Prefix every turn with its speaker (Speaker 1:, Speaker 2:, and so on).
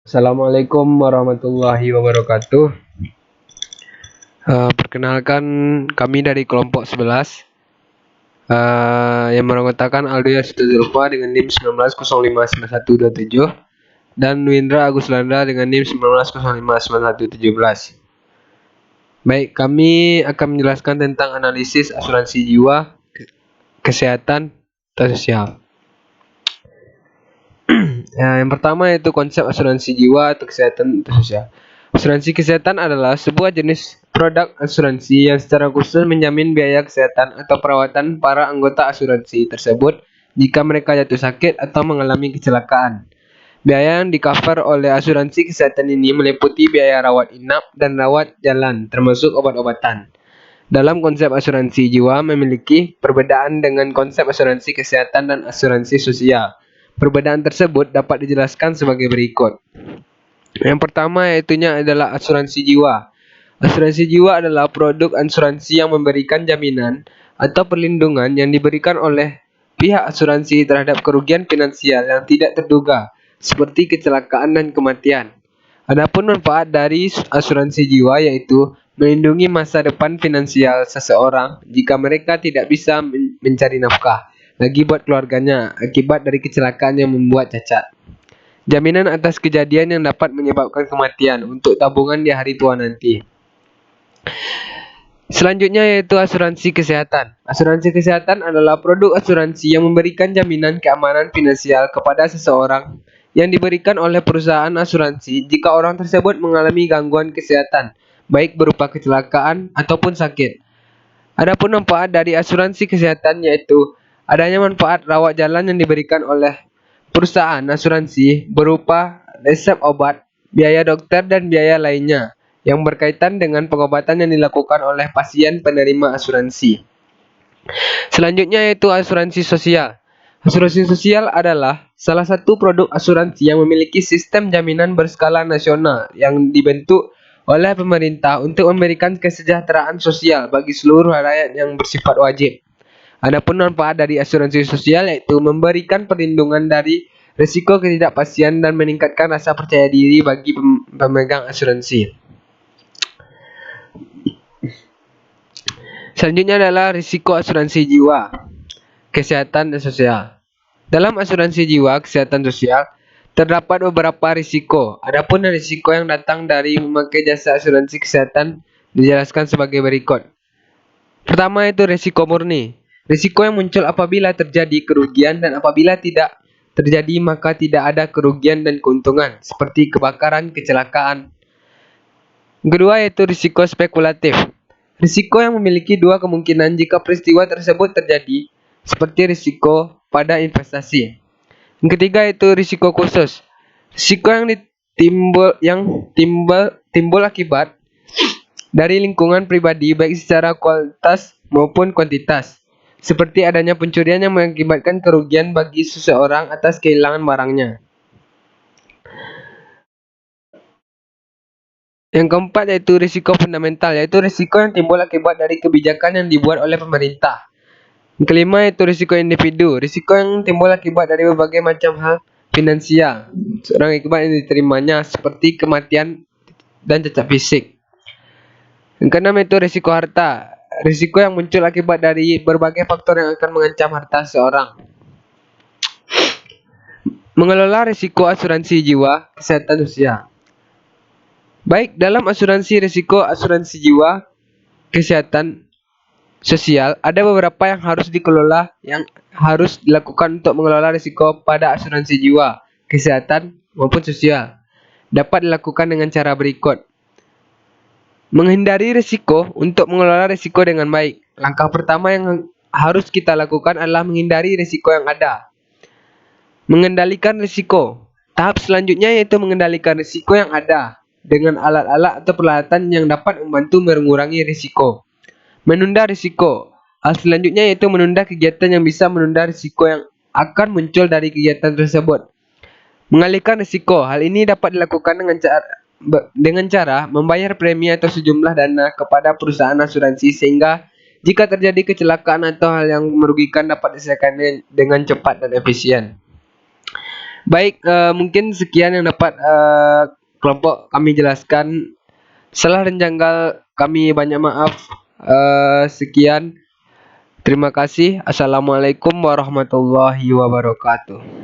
Speaker 1: Assalamualaikum warahmatullahi wabarakatuh. Perkenalkan, kami dari kelompok 11 yang beranggotakan Aldo Yasito Zulfa dengan NIM 19059127 dan Windra Agus Landa dengan NIM 19059117. Baik, kami akan menjelaskan tentang analisis asuransi jiwa, kesehatan, dan sosial. Yang pertama yaitu konsep asuransi jiwa atau kesehatan atau sosial. Asuransi kesehatan adalah sebuah jenis produk asuransi yang secara khusus menjamin biaya kesehatan atau perawatan para anggota asuransi tersebut jika mereka jatuh sakit atau mengalami kecelakaan. Biaya yang di-cover oleh asuransi kesehatan ini meliputi biaya rawat inap dan rawat jalan, termasuk obat-obatan. Dalam konsep asuransi jiwa memiliki perbedaan dengan konsep asuransi kesehatan dan asuransi sosial. Perbedaan tersebut dapat dijelaskan sebagai berikut. Yang pertama yaitunya adalah asuransi jiwa. Asuransi jiwa adalah produk asuransi yang memberikan jaminan atau perlindungan yang diberikan oleh pihak asuransi terhadap kerugian finansial yang tidak terduga, seperti kecelakaan dan kematian. Adapun manfaat dari asuransi jiwa yaitu melindungi masa depan finansial seseorang jika mereka tidak bisa mencari nafkah lagi buat keluarganya akibat dari kecelakaan yang membuat cacat. Jaminan atas kejadian yang dapat menyebabkan kematian untuk tabungan di hari tua nanti. Selanjutnya yaitu asuransi kesehatan. Asuransi kesehatan adalah produk asuransi yang memberikan jaminan keamanan finansial kepada seseorang yang diberikan oleh perusahaan asuransi jika orang tersebut mengalami gangguan kesehatan, baik berupa kecelakaan ataupun sakit. Adapun manfaat dari asuransi kesehatan yaitu adanya manfaat rawat jalan yang diberikan oleh perusahaan asuransi berupa resep obat, biaya dokter dan biaya lainnya yang berkaitan dengan pengobatan yang dilakukan oleh pasien penerima asuransi. Selanjutnya yaitu asuransi sosial. Asuransi sosial adalah salah satu produk asuransi yang memiliki sistem jaminan berskala nasional yang dibentuk oleh pemerintah untuk memberikan kesejahteraan sosial bagi seluruh rakyat yang bersifat wajib. Adapun manfaat dari asuransi sosial yaitu memberikan perlindungan dari risiko ketidakpastian dan meningkatkan rasa percaya diri bagi pemegang asuransi. Selanjutnya adalah risiko asuransi jiwa, kesehatan dan sosial. Dalam asuransi jiwa, kesehatan sosial, terdapat beberapa risiko. Adapun risiko yang datang dari memakai jasa asuransi kesehatan dijelaskan sebagai berikut. Pertama itu risiko murni. Risiko yang muncul apabila terjadi kerugian dan apabila tidak terjadi maka tidak ada kerugian dan keuntungan seperti kebakaran, kecelakaan. Kedua yaitu risiko spekulatif. Risiko yang memiliki dua kemungkinan jika peristiwa tersebut terjadi, seperti risiko pada investasi. Yang ketiga yaitu risiko khusus. Risiko yang timbul akibat dari lingkungan pribadi baik secara kualitas maupun kuantitas, seperti adanya pencurian yang mengakibatkan kerugian bagi seseorang atas kehilangan barangnya. Yang keempat yaitu risiko fundamental, yaitu risiko yang timbul akibat dari kebijakan yang dibuat oleh pemerintah. Yang kelima yaitu risiko individu, risiko yang timbul akibat dari berbagai macam hal finansial seorang akibat yang diterimanya seperti kematian dan cacat fisik. Yang keenam itu risiko harta, risiko yang muncul akibat dari berbagai faktor yang akan mengancam harta seseorang. Mengelola risiko asuransi jiwa, kesehatan sosial. Baik, dalam asuransi risiko asuransi jiwa, kesehatan sosial, ada beberapa yang harus dikelola, yang harus dilakukan untuk mengelola risiko pada asuransi jiwa, kesehatan maupun sosial. Dapat dilakukan dengan cara berikut. Menghindari risiko. Untuk mengelola risiko dengan baik, langkah pertama yang harus kita lakukan adalah menghindari risiko yang ada. Mengendalikan risiko. Tahap selanjutnya yaitu mengendalikan risiko yang ada dengan alat-alat atau peralatan yang dapat membantu mengurangi risiko. Menunda risiko. Hal selanjutnya yaitu menunda kegiatan yang bisa menunda risiko yang akan muncul dari kegiatan tersebut. Mengalihkan risiko. Hal ini dapat dilakukan dengan cara membayar premi atau sejumlah dana kepada perusahaan asuransi sehingga jika terjadi kecelakaan atau hal yang merugikan dapat diselesaikan dengan cepat dan efisien. Baik, mungkin sekian yang dapat kelompok kami jelaskan. Salah dan janggal kami banyak maaf. Sekian. Terima kasih. Assalamualaikum warahmatullahi wabarakatuh.